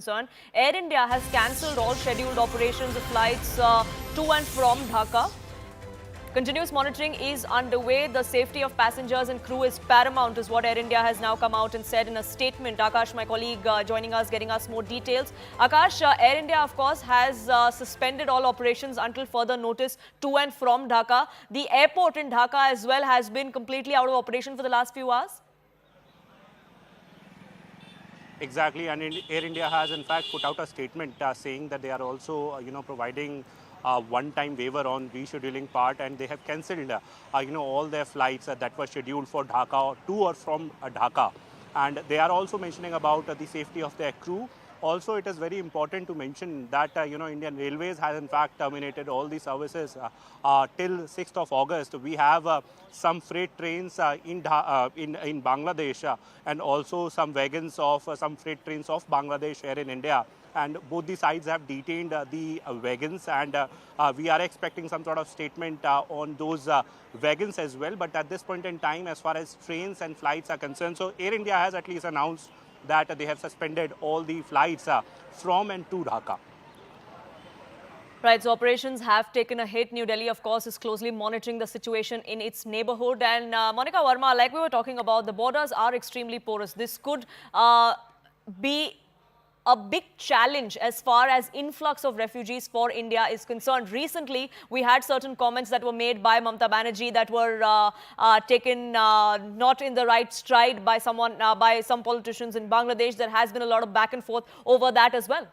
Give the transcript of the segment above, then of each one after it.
concerned. Air India has cancelled all scheduled operations of flights to and from Dhaka. Continuous monitoring is underway. The safety of passengers and crew is paramount, is what Air India has now come out and said in a statement. Akash, my colleague, joining us, getting us more details. Akash, Air India, of course, has suspended all operations until further notice to and from Dhaka. The airport in Dhaka as well has been completely out of operation for the last few hours. Exactly, and Air India has in fact put out a statement saying that they are also, providing one-time waiver on rescheduling part, and they have cancelled, all their flights that were scheduled for Dhaka to or from Dhaka, and they are also mentioning about the safety of their crew. Also, it is very important to mention that Indian Railways has in fact terminated all the services till 6th of August. We have some freight trains in Bangladesh and also some wagons of some freight trains of Bangladesh here in India. And both the sides have detained the wagons, and we are expecting some sort of statement on those wagons as well. But at this point in time, as far as trains and flights are concerned, so Air India has at least announced that they have suspended all the flights from and to Dhaka. Right, so operations have taken a hit. New Delhi, of course, is closely monitoring the situation in its neighborhood. And Monica Verma, like we were talking about, the borders are extremely porous. This could be a big challenge as far as influx of refugees for India is concerned. Recently, we had certain comments that were made by Mamata Banerjee that were taken not in the right stride by someone, by some politicians in Bangladesh. There has been a lot of back and forth over that as well.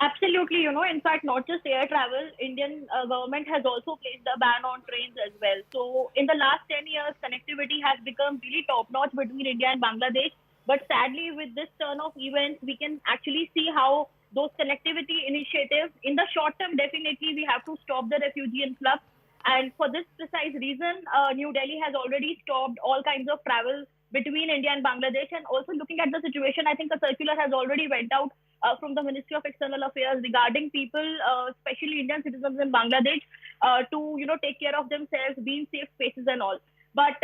Absolutely, in fact, not just air travel, Indian government has also placed a ban on trains as well. So in the last 10 years, connectivity has become really top-notch between India and Bangladesh. But sadly, with this turn of events, we can actually see how those connectivity initiatives, in the short term, definitely we have to stop the refugee influx. And for this precise reason, New Delhi has already stopped all kinds of travel between India and Bangladesh. And also looking at the situation, I think a circular has already went out from the Ministry of External Affairs regarding people, especially Indian citizens in Bangladesh, to take care of themselves, be in safe spaces and all. But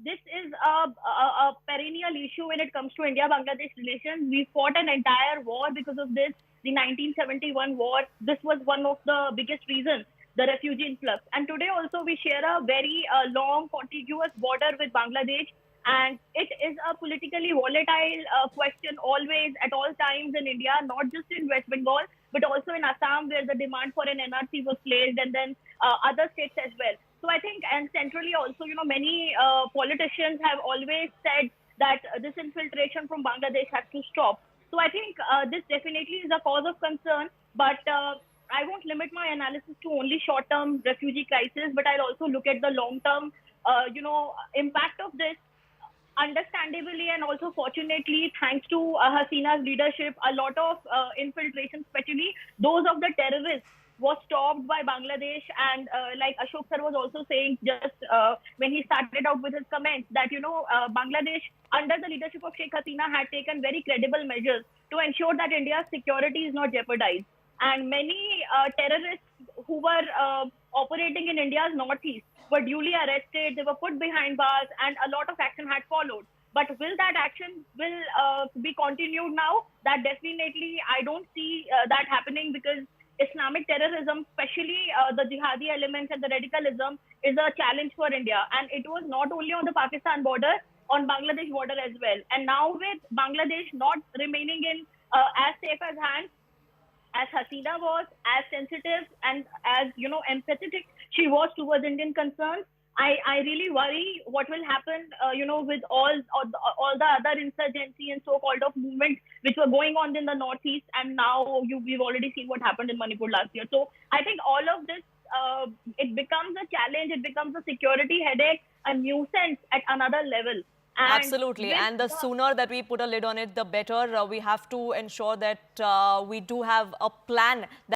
this is a perennial issue when it comes to India-Bangladesh relations. We fought an entire war because of this, the 1971 war. This was one of the biggest reasons, the refugee influx. And today also we share a very long, contiguous border with Bangladesh. And it is a politically volatile question always, at all times in India, not just in West Bengal, but also in Assam, where the demand for an NRC was placed, and then other states as well. So I think, and centrally also, many politicians have always said that this infiltration from Bangladesh has to stop. So I think this definitely is a cause of concern, but I won't limit my analysis to only short-term refugee crisis, but I'll also look at the long-term, impact of this. Understandably and also fortunately, thanks to Hasina's leadership, a lot of infiltration, especially those of the terrorists, was stopped by Bangladesh. And like Ashok sir was also saying just when he started out with his comments that, Bangladesh, under the leadership of Sheikh Hasina, had taken very credible measures to ensure that India's security is not jeopardized. And many terrorists who were operating in India's northeast were duly arrested, they were put behind bars, and a lot of action had followed. But will that action be continued now? That definitely, I don't see that happening, because Islamic terrorism, especially the jihadi elements and the radicalism, is a challenge for India. And it was not only on the Pakistan border, on Bangladesh border as well. And now with Bangladesh not remaining in as safe as hands, as Hasina was, as sensitive and as, empathetic she was towards Indian concerns, I really worry what will happen, with all the other insurgency and so-called of movements which were going on in the northeast, and now we've already seen what happened in Manipur last year. So I think all of this, it becomes a challenge, it becomes a security headache, a nuisance at another level. And absolutely. And the sooner that we put a lid on it, the better. We have to ensure that we do have a plan